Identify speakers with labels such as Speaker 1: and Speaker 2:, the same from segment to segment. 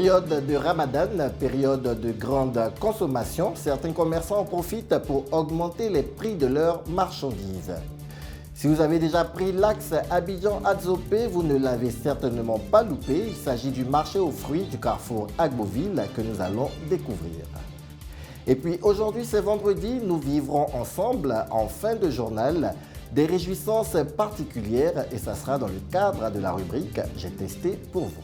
Speaker 1: période de Ramadan, période de grande consommation, certains commerçants en profitent pour augmenter les prix de leurs marchandises. Si vous avez déjà pris l'axe Abidjan-Adzopé, vous ne l'avez certainement pas loupé. Il s'agit du marché aux fruits du carrefour Agboville que nous allons découvrir. Et puis aujourd'hui, c'est vendredi, nous vivrons ensemble en fin de journal des réjouissances particulières et ça sera dans le cadre de la rubrique « J'ai testé pour vous ».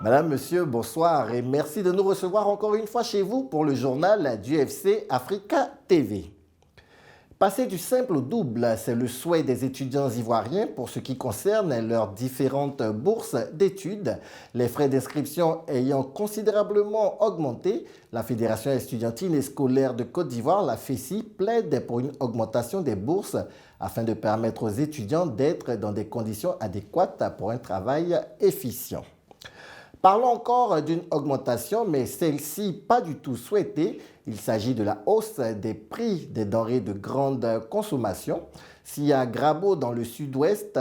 Speaker 1: Madame, monsieur, bonsoir et merci de nous recevoir encore une fois chez vous pour le journal du FC Africa TV. Passer du simple au double, c'est le souhait des étudiants ivoiriens pour ce qui concerne leurs différentes bourses d'études. Les frais d'inscription ayant considérablement augmenté, la Fédération estudiantine et scolaire de Côte d'Ivoire, la FESI, plaide pour une augmentation des bourses afin de permettre aux étudiants d'être dans des conditions adéquates pour un travail efficient. Parlons encore d'une augmentation, mais celle-ci pas du tout souhaitée. Il s'agit de la hausse des prix des denrées de grande consommation. Si à Grabo, dans le sud-ouest,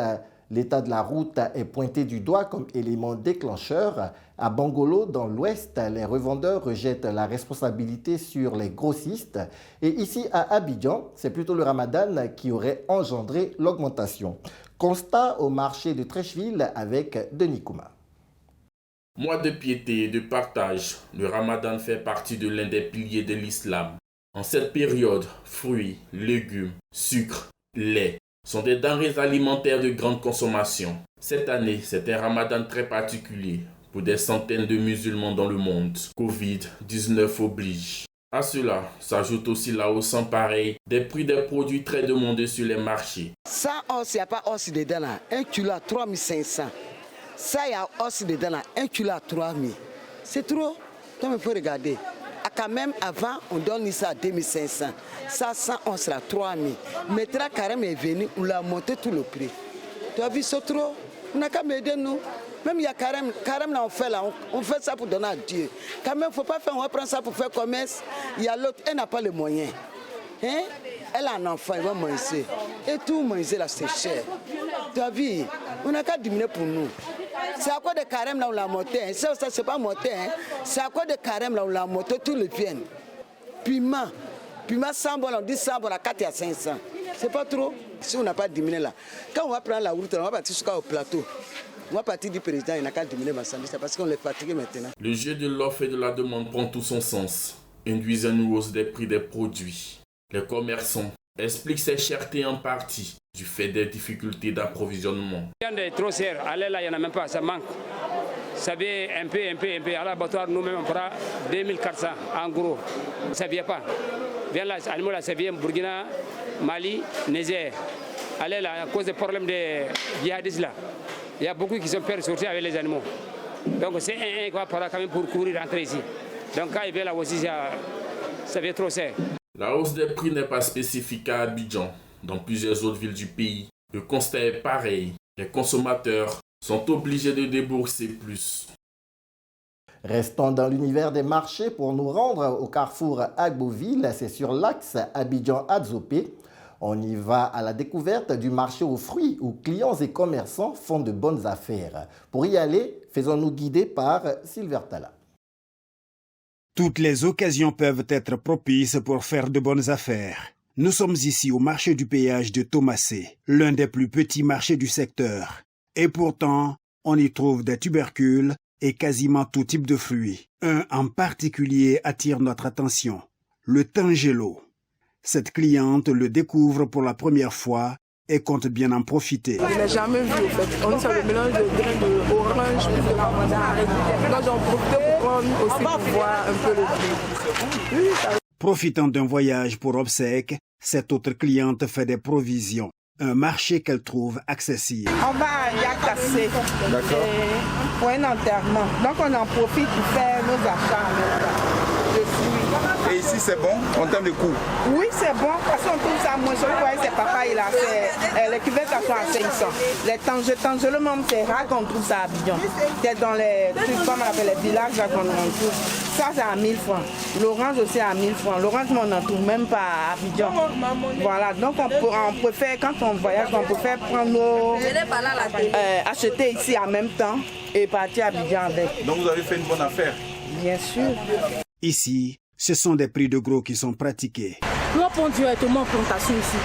Speaker 1: l'état de la route est pointé du doigt comme élément déclencheur, à Bangolo, dans l'ouest, les revendeurs rejettent la responsabilité sur les grossistes. Et ici, à Abidjan, c'est plutôt le Ramadan qui aurait engendré l'augmentation. Constat au marché de Trècheville avec Denis Kouma.
Speaker 2: Mois de piété et de partage, le Ramadan fait partie de l'un des piliers de l'islam. En cette période, fruits, légumes, sucre, lait sont des denrées alimentaires de grande consommation. Cette année, c'est un Ramadan très particulier pour des centaines de musulmans dans le monde. Covid-19 oblige. À cela s'ajoute aussi la hausse sans pareil des prix des produits très demandés sur les marchés.
Speaker 3: Ça, il n'y a pas hausse dedans là. 1 kilo à 3500. Ça, il y a aussi dedans là, 1 kilo à 3000. C'est trop. Comme il faut regarder. Quand même, avant, on donne ça à 2500. Ça, 111 sera 3000. Maintenant, carême est venu, on l'a monté tout le prix. Tu as vu, c'est trop. On n'a qu'à m'aider, nous. Même il y a carême là, on fait ça pour donner à Dieu. Quand même, il ne faut pas faire, on va prendre ça pour faire commerce. Il y a l'autre, elle n'a pas les moyens. Hein? Elle a un enfant, elle va manger. Et tout manger là, c'est cher. Tu as vu, on n'a qu'à diminuer pour nous. C'est à quoi de carême là on l'a monté, hein? Ça c'est pas monté, hein? C'est à quoi de carême là on l'a monté, tout le viennent. Piment 100 bon, on dit 100 bon à 4 à 500. C'est pas trop. Si on n'a pas diminué là, quand on va prendre la route, on va partir jusqu'au plateau. On va partir du président, il n'a qu'à diminuer ma santé, c'est parce qu'on est fatigué maintenant.
Speaker 2: Le jeu de l'offre et de la demande prend tout son sens, induisant une hausse des prix des produits. Les commerçants expliquent ces chertés en partie du fait des difficultés d'approvisionnement.
Speaker 4: La viande est trop chère, allez là, il n'y en a même pas, ça manque. Ça vient un peu. À l'abattoir, nous-mêmes, on prend 2400 en gros. Ça ne vient pas. Viens là, animaux là, ça vient Burkina, Mali, Niger. Allez là, à cause des problèmes de djihadistes là. Il y a beaucoup qui sont peur de sortir avec les animaux. Donc c'est un qui va par là quand même pour courir rentrer ici. Donc quand il vient là aussi, ça vient trop cher.
Speaker 2: La hausse des prix n'est pas spécifique à Abidjan. Dans plusieurs autres villes du pays, le constat est pareil. Les consommateurs sont obligés de débourser plus.
Speaker 1: Restons dans l'univers des marchés pour nous rendre au carrefour Agboville. C'est sur l'axe Abidjan-Adzopé. On y va à la découverte du marché aux fruits où clients et commerçants font de bonnes affaires. Pour y aller, faisons-nous guider par Sylver Tala.
Speaker 5: Toutes les occasions peuvent être propices pour faire de bonnes affaires. Nous sommes ici au marché du péage de Thomasé, l'un des plus petits marchés du secteur. Et pourtant, on y trouve des tubercules et quasiment tout type de fruits. Un en particulier attire notre attention, le tangelo. Cette cliente le découvre pour la première fois et compte bien en profiter.
Speaker 6: Je ne l'ai jamais vu en fait. On est sur le mélange de graines d'orange et de ramadan. Donc j'en profite pour prendre aussi pour voir un peu le prix.
Speaker 5: Profitant d'un voyage pour obsèques, cette autre cliente fait des provisions. Un marché qu'elle trouve accessible.
Speaker 7: On va à Yakassé pour un enterrement. Donc on en profite pour faire nos achats.
Speaker 8: Et ici c'est bon en termes de coût?
Speaker 7: Oui, c'est bon parce qu'on trouve ça moins cher. Vous voyez, c'est papa, il a fait l'équivalent à 500. Les tangelo, même c'est rare qu'on trouve ça à Abidjan. C'est dans les trucs, comme on appelle les villages, là qu'on en trouve. Ça, c'est à 1000 francs. L'orange aussi à 1000 francs. L'orange, on n'en trouve même pas à Abidjan. Voilà, donc on préfère, quand on voyage, on préfère prendre acheter ici en même temps et partir à Abidjan avec.
Speaker 8: Donc vous avez fait une bonne affaire.
Speaker 7: Bien sûr.
Speaker 5: Ici, ce sont des prix de gros qui sont pratiqués.
Speaker 9: Nous, on prend directement en plantation ici.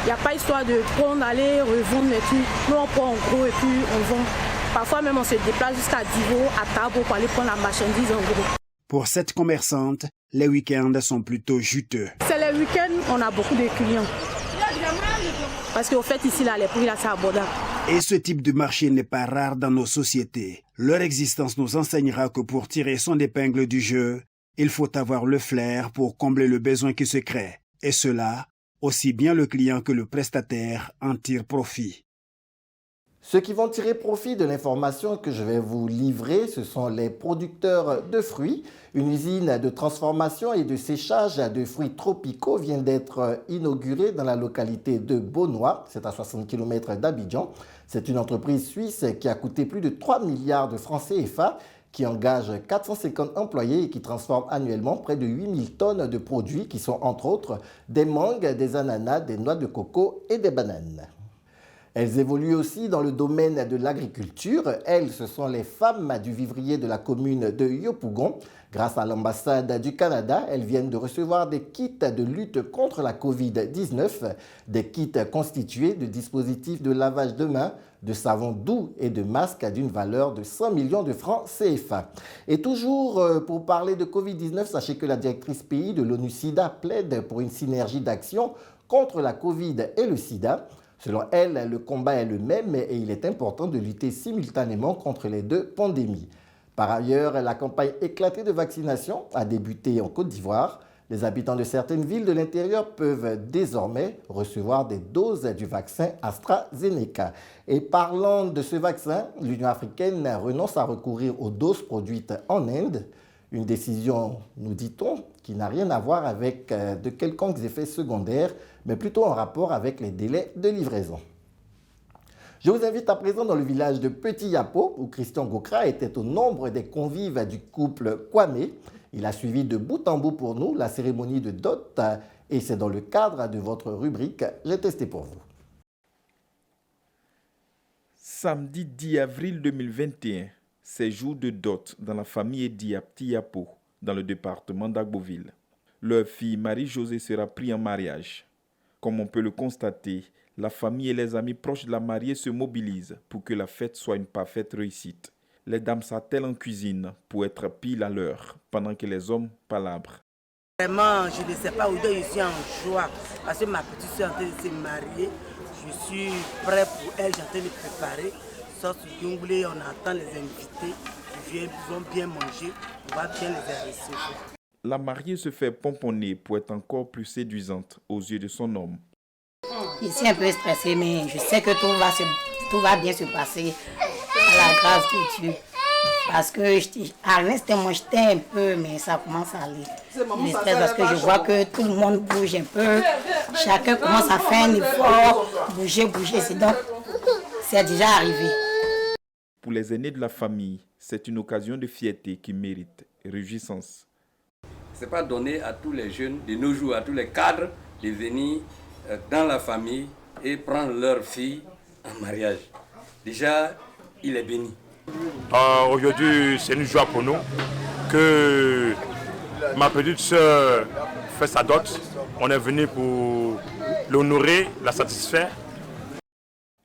Speaker 9: Il n'y a pas histoire de prendre, aller, revendre les trucs. Nous, on prend en gros et puis on vend. Parfois même, on se déplace jusqu'à Divo, à Tabo, pour aller prendre la marchandise en gros.
Speaker 5: Pour cette commerçante, les week-ends sont plutôt juteux.
Speaker 9: C'est les week-ends, on a beaucoup de clients. Parce qu'au fait, ici, là, les prix, là, c'est abordable.
Speaker 5: Et ce type de marché n'est pas rare dans nos sociétés. Leur existence nous enseignera que pour tirer son épingle du jeu, il faut avoir le flair pour combler le besoin qui se crée. Et cela, aussi bien le client que le prestataire en tirent profit.
Speaker 1: Ceux qui vont tirer profit de l'information que je vais vous livrer, ce sont les producteurs de fruits. Une usine de transformation et de séchage de fruits tropicaux vient d'être inaugurée dans la localité de Beaunois, c'est à 60 km d'Abidjan. C'est une entreprise suisse qui a coûté plus de 3 milliards de francs CFA, qui engage 450 employés et qui transforme annuellement près de 8000 tonnes de produits qui sont entre autres des mangues, des ananas, des noix de coco et des bananes. Elles évoluent aussi dans le domaine de l'agriculture. Elles, ce sont les femmes du vivrier de la commune de Yopougon. Grâce à l'ambassade du Canada, elles viennent de recevoir des kits de lutte contre la COVID-19, des kits constitués de dispositifs de lavage de mains, de savon doux et de masques d'une valeur de 100 millions de francs CFA. Et toujours pour parler de COVID-19, sachez que la directrice pays de l'ONU-SIDA plaide pour une synergie d'action contre la COVID et le sida. Selon elle, le combat est le même et il est important de lutter simultanément contre les deux pandémies. Par ailleurs, la campagne éclatée de vaccination a débuté en Côte d'Ivoire. Les habitants de certaines villes de l'intérieur peuvent désormais recevoir des doses du vaccin AstraZeneca. Et parlant de ce vaccin, l'Union africaine renonce à recourir aux doses produites en Inde. Une décision, nous dit-on, qui n'a rien à voir avec de quelconques effets secondaires, mais plutôt en rapport avec les délais de livraison. Je vous invite à présent dans le village de Petit Yapo, où Christian Gokra était au nombre des convives du couple Kwame. Il a suivi de bout en bout pour nous la cérémonie de dot, et c'est dans le cadre de votre rubrique « J'ai testé pour vous ».
Speaker 8: Samedi 10 avril 2021, c'est jour de dot dans la famille Edi à Petit Yapo, dans le département d'Agboville. Leur fille Marie-Josée sera prise en mariage. Comme on peut le constater, la famille et les amis proches de la mariée se mobilisent pour que la fête soit une parfaite réussite. Les dames s'attellent en cuisine pour être pile à l'heure, pendant que les hommes palabrent.
Speaker 10: Vraiment, je ne sais pas où je suis en joie, parce que ma petite soeur est en train de se marier. Je suis prêt pour elle, j'ai en train de préparer. Sauce Yongoulé, on attend les invités, ils vont bien manger, on va bien les recevoir.
Speaker 8: La mariée se fait pomponner pour être encore plus séduisante aux yeux de son homme.
Speaker 11: Je suis un peu stressée, mais je sais que tout va bien se passer à la grâce de Dieu. Parce que à l'instant, j'étais un peu, mais ça commence à aller. Je stresse parce que je vois que tout le monde bouge un peu. Chacun commence à faire un effort, bouger. Donc, c'est déjà arrivé.
Speaker 8: Pour les aînés de la famille, c'est une occasion de fierté qui mérite réjouissance.
Speaker 12: Ce n'est pas donné à tous les jeunes de nos jours, à tous les cadres, de venir dans la famille et prendre leur fille en mariage. Déjà, il est béni.
Speaker 13: Aujourd'hui, c'est une joie pour nous que ma petite soeur fait sa dot. On est venu pour l'honorer, la satisfaire.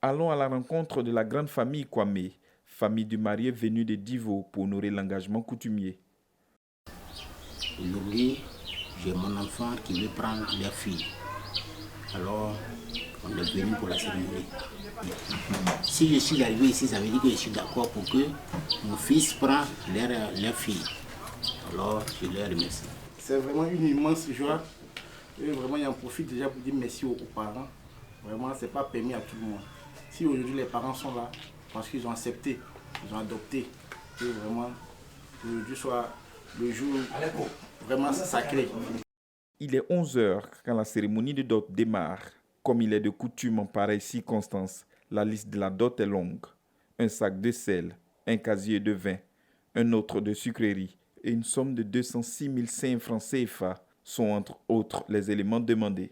Speaker 8: Allons à la rencontre de la grande famille Kwame, famille du marié venu de Divo pour honorer l'engagement coutumier.
Speaker 14: Aujourd'hui, j'ai mon enfant qui veut prendre leur fille. Alors, on est venu pour la cérémonie. Si je suis arrivé ici, ça veut dire que je suis d'accord pour que mon fils prenne leur fille. Alors, je leur remercie.
Speaker 15: C'est vraiment une immense joie. Et vraiment, j'en profite déjà pour dire merci aux parents. Vraiment, ce n'est pas permis à tout le monde. Si aujourd'hui les parents sont là, parce qu'ils ont accepté, ils ont adopté, que vraiment, aujourd'hui soit le jour vraiment sacré.
Speaker 8: Il est 11h quand la cérémonie de dot démarre. Comme il est de coutume en pareille circonstance, la liste de la dot est longue. Un sac de sel, un casier de vin, un autre de sucreries et une somme de 206 500 francs CFA sont entre autres les éléments demandés.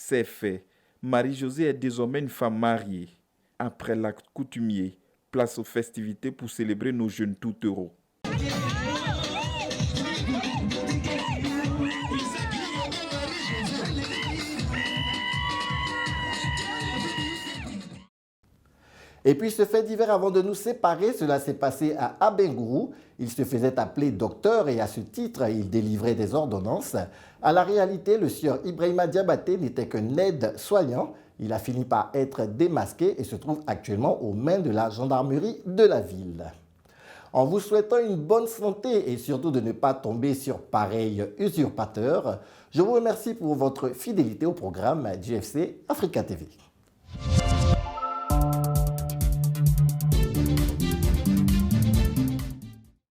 Speaker 8: C'est fait. Marie-Josée est désormais une femme mariée. Après l'acte coutumier, place aux festivités pour célébrer nos jeunes tourtereaux.
Speaker 1: Et puis ce fait divers avant de nous séparer, cela s'est passé à Abengourou. Il se faisait appeler docteur et à ce titre, il délivrait des ordonnances. À la réalité, le sieur Ibrahima Diabaté n'était qu'un aide-soignant. Il a fini par être démasqué et se trouve actuellement aux mains de la gendarmerie de la ville. En vous souhaitant une bonne santé et surtout de ne pas tomber sur pareil usurpateur, je vous remercie pour votre fidélité au programme GFC Africa TV.